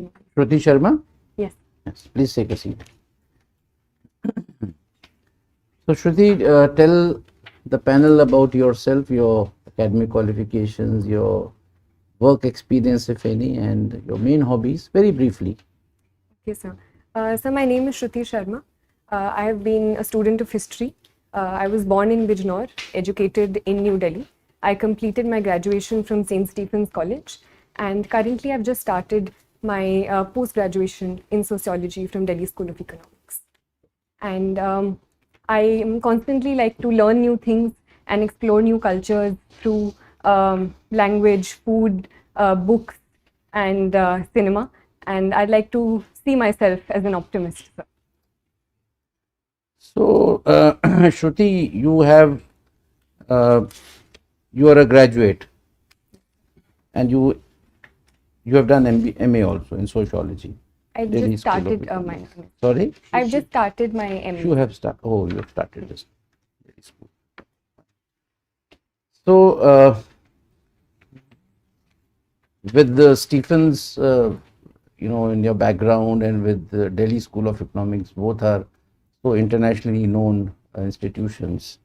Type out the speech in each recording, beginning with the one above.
Shruti Sharma? Yes. Yes, please take a seat. So, Shruti, tell the panel about yourself, your academic qualifications, your work experience, if any, and your main hobbies, very briefly. Okay, sir. So my name is Shruti Sharma. I have been a student of history. I was born in Bijnor, educated in New Delhi. I completed my graduation from St. Stephen's College, and currently I've just started my post-graduation in sociology from Delhi School of Economics. And I am constantly like to learn new things and explore new cultures through language, food, books, and cinema. And I'd like to see myself as an optimist. So, Shruti, uh, you are a graduate, and you have done MA also in sociology. I've Delhi just School of started my. Economics. Sorry, I've just started my MA. you have started. Oh, you have started this Delhi School. So, with the Stephens, in your background, and with the Delhi School of Economics, both are so internationally known institutions.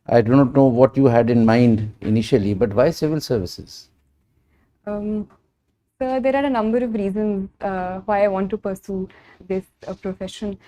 I do not know what you had in mind initially, but why civil services? So there are a number of reasons why I want to pursue this profession.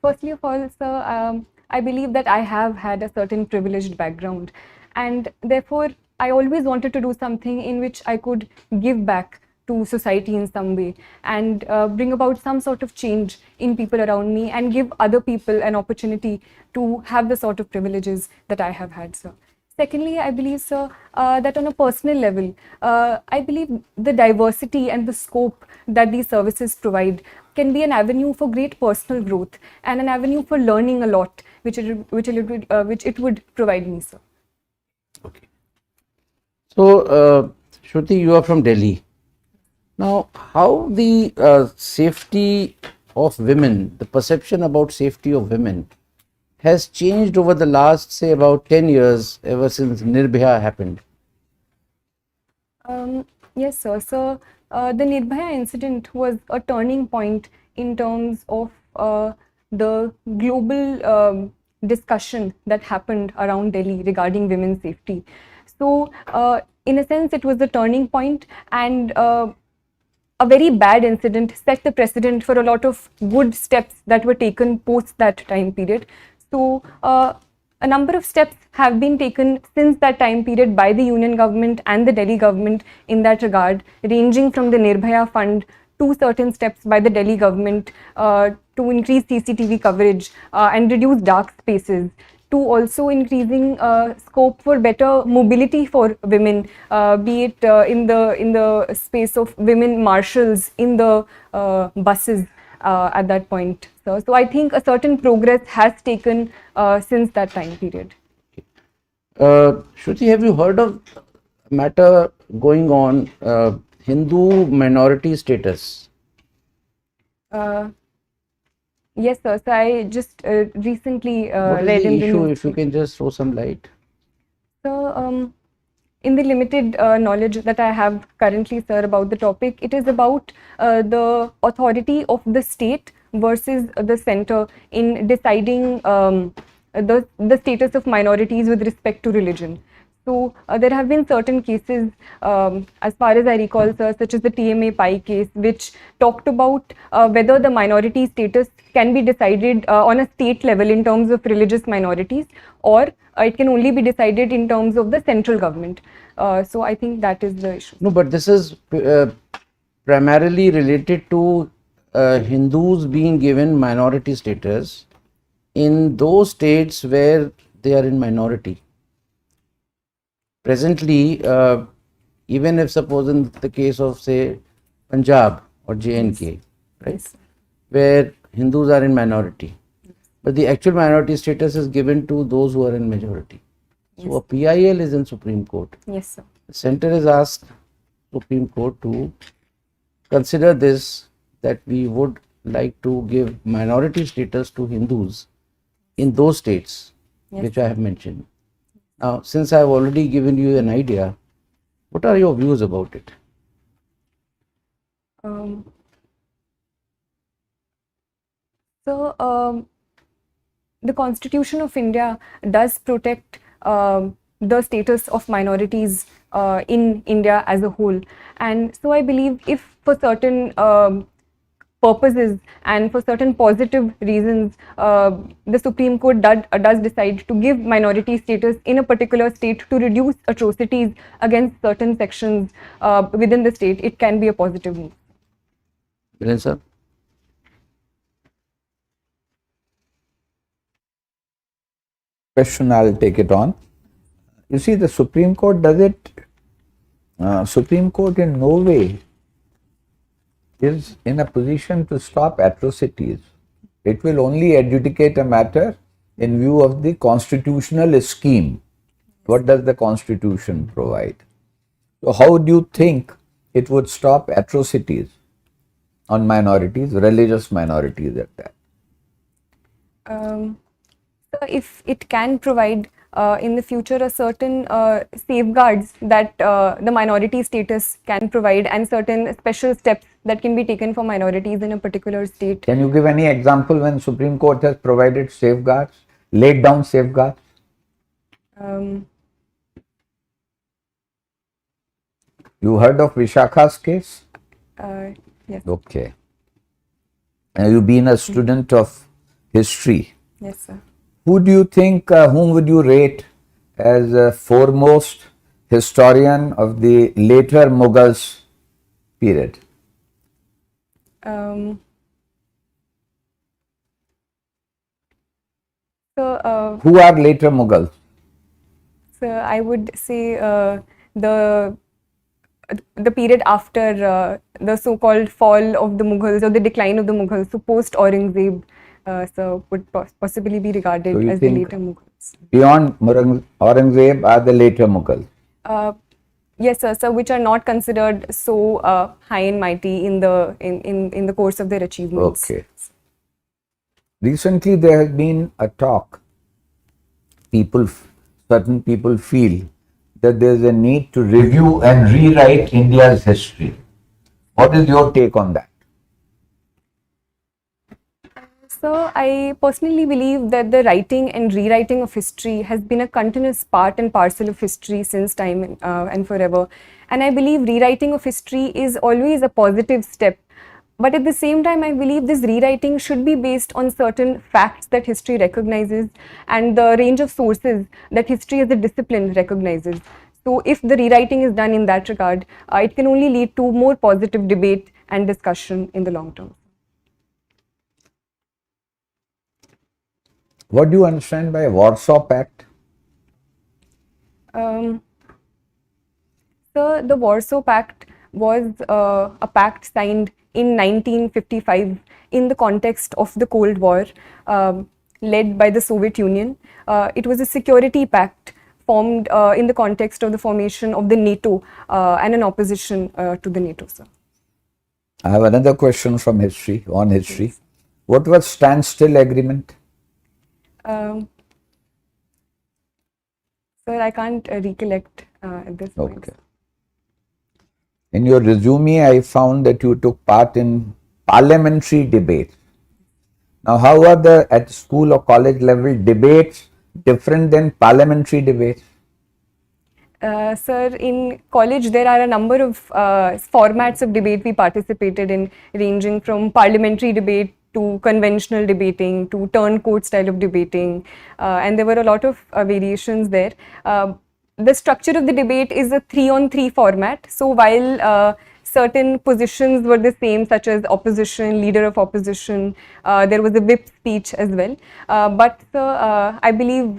Firstly of all, sir, I believe that I have had a certain privileged background, and therefore I always wanted to do something in which I could give back to society in some way and bring about some sort of change in people around me and give other people an opportunity to have the sort of privileges that I have had, sir. Secondly, I believe, sir, that on a personal level, I believe the diversity and the scope that these services provide can be an avenue for great personal growth and an avenue for learning a lot, which it would provide me, sir. Okay. So, Shruti, you are from Delhi. Now, how the safety of women, the perception about safety of women, has changed over the last, say, about 10 years, ever since Nirbhaya happened? Yes, sir. So the Nirbhaya incident was a turning point in terms of the global discussion that happened around Delhi regarding women's safety. So, in a sense, it was a turning point, and a very bad incident set the precedent for a lot of good steps that were taken post that time period. So, a number of steps have been taken since that time period by the union government and the Delhi government in that regard, ranging from the Nirbhaya Fund to certain steps by the Delhi government to increase CCTV coverage and reduce dark spaces, to also increasing scope for better mobility for women, be it in the space of women marshals in the buses at that point. So I think a certain progress has taken since that time period. Shruti, have you heard of a matter going on, Hindu minority status? Uh, yes, sir. So I just recently What is read the in the issue, news. if you can just throw some light? So, in the limited knowledge that I have currently, sir, about the topic, it is about the authority of the state versus the center in deciding the status of minorities with respect to religion. So there have been certain cases, as far as I recall, sir, such as the TMA Pi case, which talked about whether the minority status can be decided on a state level in terms of religious minorities, or it can only be decided in terms of the central government. So I think that is the issue. No, but this is primarily related to Hindus being given minority status in those states where they are in minority. Presently, even if suppose in the case of, say, Punjab or JNK, right, Yes. where Hindus are in minority, but the actual minority status is given to those who are in majority. So a PIL is in Supreme Court. Yes, sir. The center has asked Supreme Court to consider this, that we would like to give minority status to Hindus in those states which I have mentioned. Now, since I have already given you an idea, what are your views about it? Um, so, the Constitution of India does protect the status of minorities in India as a whole. And so I believe if for certain purposes and for certain positive reasons, the Supreme Court does decide to give minority status in a particular state to reduce atrocities against certain sections within the state, it can be a positive move. Viren sir? Question, I'll take it on. You see, the Supreme Court does it. Supreme Court in no way is in a position to stop atrocities. It will only adjudicate a matter in view of the constitutional scheme. What does the Constitution provide? So how do you think it would stop atrocities on minorities, religious minorities at that? So if it can provide in the future a certain safeguards that the minority status can provide and certain special steps that can be taken for minorities in a particular state. Can you give any example when Supreme Court has provided safeguards, laid down safeguards? You heard of Vishakha's case? Yes. Okay. You've been a student of history. Yes, sir. Who do you think, whom would you rate as a foremost historian of the later Mughals period? Who are later Mughals? So I would say the period after the so-called fall of the Mughals or the decline of the Mughals, so post Aurangzeb, so would possibly be regarded So you as the think later Mughals. Beyond Aurangzeb are the later Mughals? Yes, sir. So which are not considered so high and mighty in the course of their achievements. Okay. Recently, there has been a talk. Certain people feel that there is a need to review and rewrite India's history. What is your take on that? So I personally believe that the writing and rewriting of history has been a continuous part and parcel of history since time and forever. And I believe rewriting of history is always a positive step. But at the same time, I believe this rewriting should be based on certain facts that history recognizes and the range of sources that history as a discipline recognizes. So if the rewriting is done in that regard, it can only lead to more positive debate and discussion in the long term. What do you understand by Warsaw Pact? So the Warsaw Pact was a pact signed in 1955 in the context of the Cold War, led by the Soviet Union. It was a security pact formed in the context of the formation of the NATO and an opposition to the NATO, sir. I have another question from history, on history. Yes. What was standstill agreement? Sir, I can't recollect at this point. Okay. In your resume, I found that you took part in parliamentary debates. Now, how are the at school or college level debates different than parliamentary debates? Sir, in college there are a number of formats of debate we participated in, ranging from parliamentary debate to conventional debating to turncoat style of debating, and there were a lot of variations there. The structure of the debate is a 3-on-3 format. So while certain positions were the same, such as opposition, leader of opposition, there was a whip speech as well. But I believe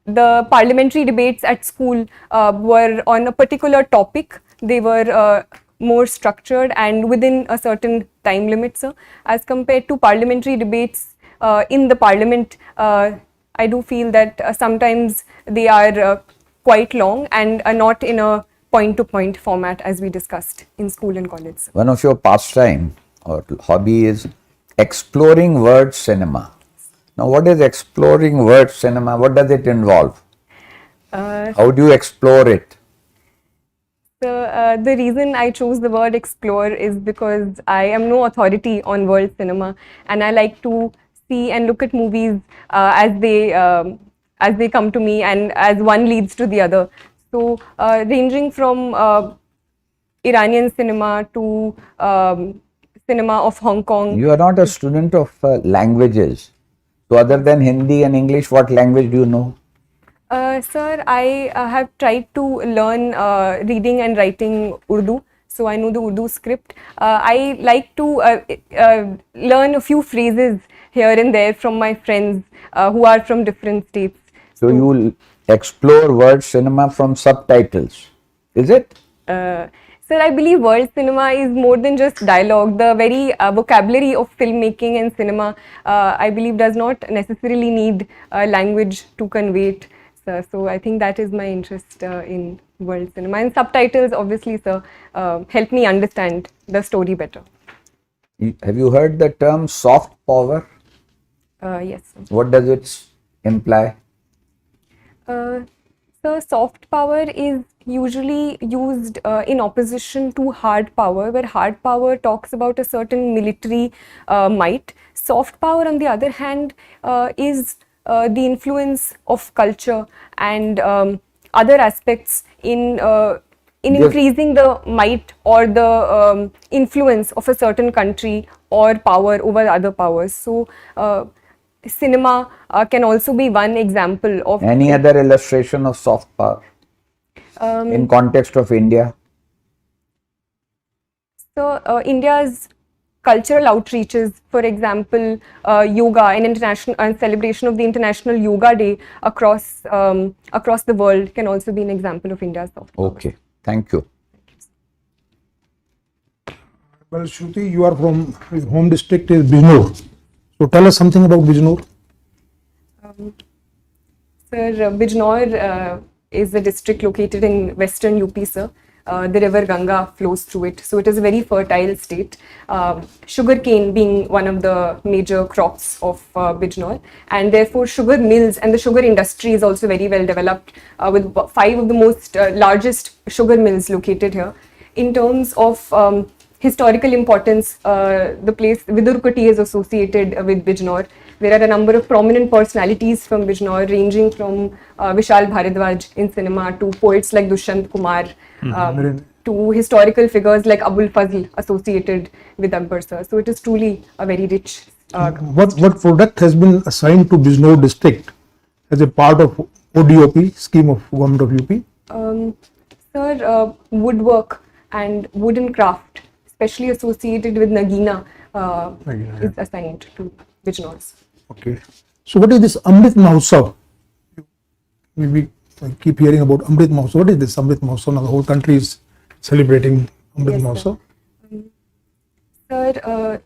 the parliamentary debates at school were on a particular topic. They were more structured and within a certain time limit, sir. As compared to parliamentary debates in the parliament, I do feel that sometimes they are quite long and are not in a point-to-point format as we discussed in school and college, sir. One of your pastime or hobby is exploring word cinema. Now, what is exploring word cinema? What does it involve? How do you explore it? So the reason I chose the word explore is because I am no authority on world cinema, and I like to see and look at movies as they come to me, and as one leads to the other. So ranging from Iranian cinema to cinema of Hong Kong. You are not a student of languages. So other than Hindi and English, what language do you know? Sir, I have tried to learn reading and writing Urdu, so I know the Urdu script. I like to learn a few phrases here and there from my friends who are from different states. So you will explore world cinema from subtitles, is it? Sir, I believe world cinema is more than just dialogue. The very vocabulary of filmmaking and cinema, I believe, does not necessarily need language to convey it. Sir. So I think that is my interest in world cinema. And subtitles, obviously, sir, help me understand the story better. Have you heard the term soft power? Yes, sir. What does it imply? So soft power is usually used in opposition to hard power, where hard power talks about a certain military might. Soft power, on the other hand, is the influence of culture and other aspects in increasing the might or the influence of a certain country or power over other powers. So cinema can also be one example of Any other illustration of soft power in context of India? So India's cultural outreaches, for example, yoga and international and celebration of the International Yoga Day across the world can also be an example of India's soft power. Okay, thank you. Well, Shruti, you are from home district is Bijnor. So tell us something about Bijnor. Sir, Bijnor is a district located in western UP, sir. The river Ganga flows through it, so it is a very fertile state. Sugarcane being one of the major crops of Bijnor, and therefore sugar mills and the sugar industry is also very well developed, with 5 of the most largest sugar mills located here. In terms of historical importance, the place Vidurkoti is associated with Bijnor. There are a number of prominent personalities from Bijnor, ranging from Vishal Bharadwaj in cinema to poets like Dushyant Kumar, to historical figures like Abul Fazl associated with Ambersar. So it is truly a very rich. What product has been assigned to Bijnor district as a part of ODOP scheme of government of UP? Sir, woodwork and wooden craft, especially associated with Nagina, is assigned to Bijnors. Okay. So what is this Amrit Mahotsav? We keep hearing about Amrit Mahotsav. What is this Amrit Mahotsav? Now the whole country is celebrating Amrit Mahotsav. Sir,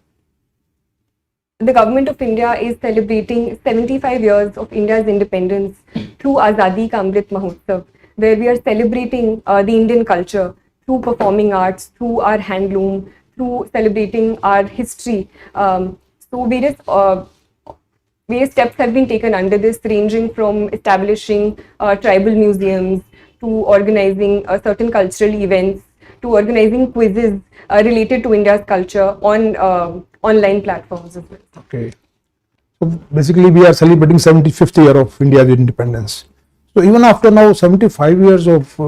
the government of India is celebrating 75 years of India's independence through Azadi Ka Amrit Mahotsav, where we are celebrating the Indian culture through performing arts, through our handloom, through celebrating our history. So various steps have been taken under this, ranging from establishing tribal museums to organizing certain cultural events to organizing quizzes related to India's culture on online platforms as well. Okay. So basically we are celebrating 75th year of India's independence. So even after now 75 years of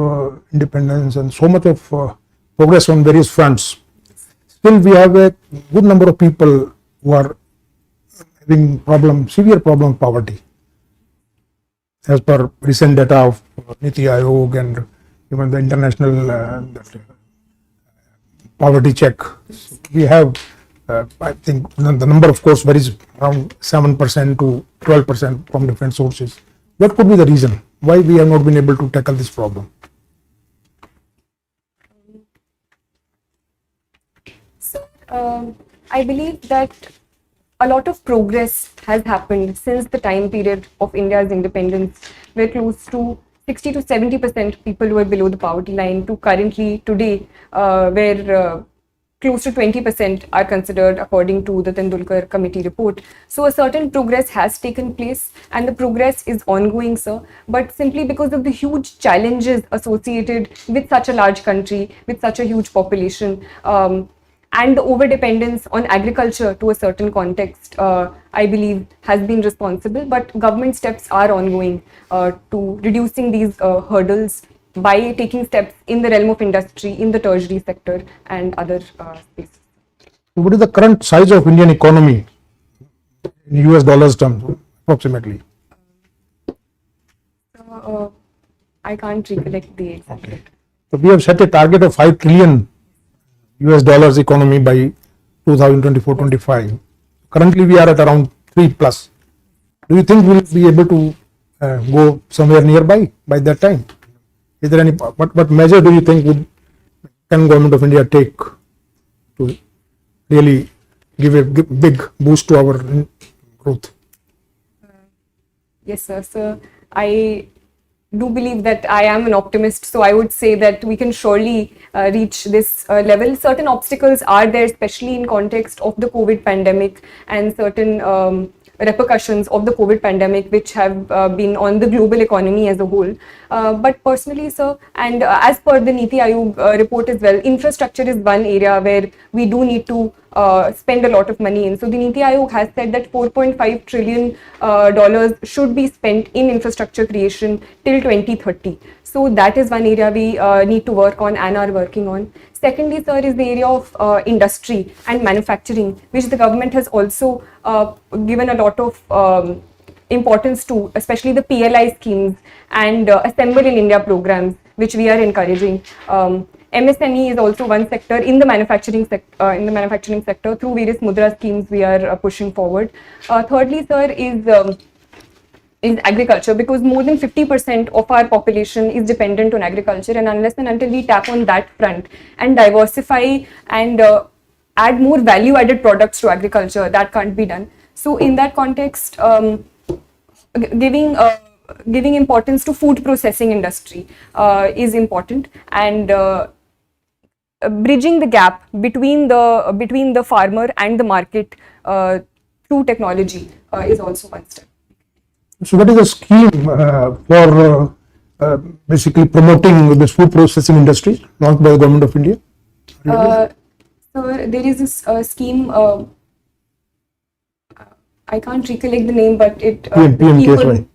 independence and so much of progress on various fronts, still we have a good number of people who are having severe problem of poverty. As per recent data of Niti Aayog and even the international poverty check, we have, I think the number of course varies around 7% to 12% from different sources. What could be the reason why we have not been able to tackle this problem? So, I believe that a lot of progress has happened since the time period of India's independence, where close to 60 to 70% people were below the poverty line, to currently today, where close to 20% are considered according to the Tendulkar committee report. So a certain progress has taken place and the progress is ongoing, sir. But simply because of the huge challenges associated with such a large country, with such a huge population, and the over-dependence on agriculture to a certain context, I believe, has been responsible. But government steps are ongoing to reducing these hurdles by taking steps in the realm of industry, in the tertiary sector and other spaces. What is the current size of Indian economy in US dollars terms, approximately? I can't recollect the exact. Okay. So we have set a target of 5 trillion US dollars economy by 2024-25. Currently we are at around 3 plus. Do you think we'll be able to go somewhere nearby by that time? Is there any, what measure do you think can government of India take to really give a big boost to our growth? Yes, sir. So I do believe that I am an optimist. So I would say that we can surely reach this level. Certain obstacles are there, especially in context of the COVID pandemic and certain repercussions of the COVID pandemic, which have been on the global economy as a whole. But personally, sir, and as per the Niti Aayog report as well, infrastructure is one area where we do need to spend a lot of money in. So the Niti Aayog has said that $4.5 trillion dollars should be spent in infrastructure creation till 2030. So that is one area we need to work on and are working on. Secondly, sir, is the area of industry and manufacturing, which the government has also given a lot of importance to, especially the PLI schemes and Assemble in India programs, which we are encouraging. MSME is also one sector in the manufacturing sector. Through various Mudra schemes, we are pushing forward. Thirdly, sir, is agriculture, because more than 50% of our population is dependent on agriculture, and unless and until we tap on that front and diversify and add more value-added products to agriculture, that can't be done. So in that context, giving importance to food processing industry is important, and bridging the gap between the farmer and the market through technology is also one step. So what is the scheme for basically promoting this food processing industry launched by the government of India? So there is this scheme, I can't recollect the name, but it PM-KSY.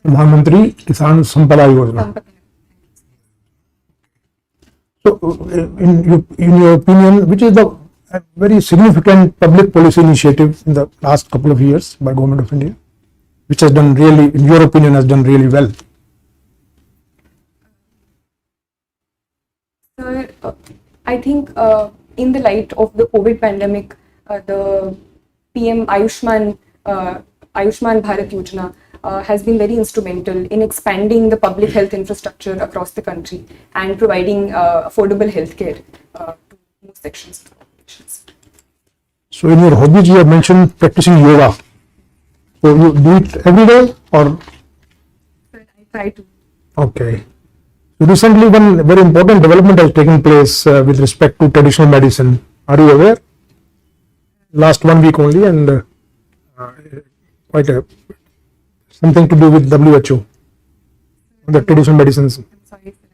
Pradhan Mantri Kisan Sampada Yojana. So in your opinion, which is the very significant public policy initiative in the last couple of years by government of India, which has done really, in your opinion, has done really well? Sir, I think in the light of the COVID pandemic, the PM Ayushman Bharat Yojana has been very instrumental in expanding the public health infrastructure across the country and providing affordable healthcare to most sections of the population. So in your hobbies, you have mentioned practicing yoga. So you do it every day, or? I try to. Okay. So recently one very important development has taken place with respect to traditional medicine. Are you aware? Last 1 week only, and something to do with WHO, the traditional medicines. I'm sorry, sir.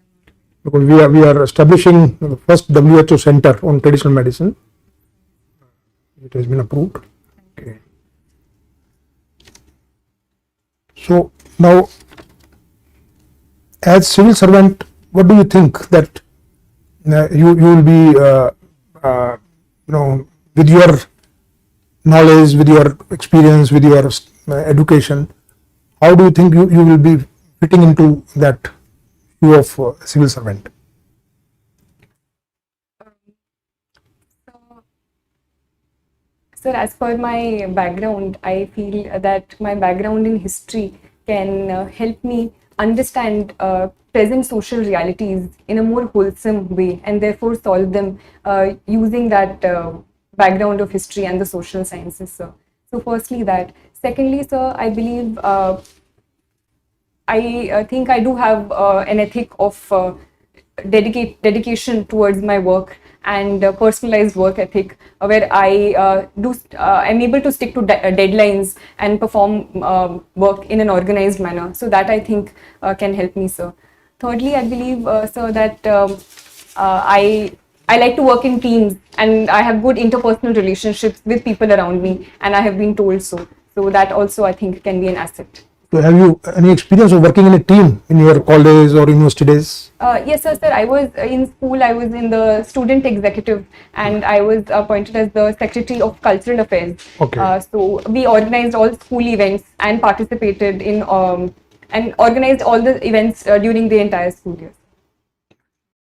Because we are establishing the first WHO center on traditional medicine. It has been approved. Okay. So now, as civil servant, what do you think that you will be, with your knowledge, with your experience, with your education, how do you think you will be fitting into that view of civil servant? Sir, as per my background, I feel that my background in history can help me understand present social realities in a more wholesome way, and therefore solve them using that background of history and the social sciences, sir. So firstly that. Secondly, sir, I believe I think I do have an ethic of dedication towards my work and personalized work ethic, where I am able to stick to deadlines and perform work in an organized manner. So that I think can help me, sir. Thirdly, I believe, sir, that I like to work in teams, and I have good interpersonal relationships with people around me, and I have been told so. So that also I think can be an asset. So have you any experience of working in a team in your college or university days? Yes, sir. I was in school. I was in the student executive, and I was appointed as the secretary of cultural affairs. Okay. So we organized all school events and participated in and organized all the events during the entire school year.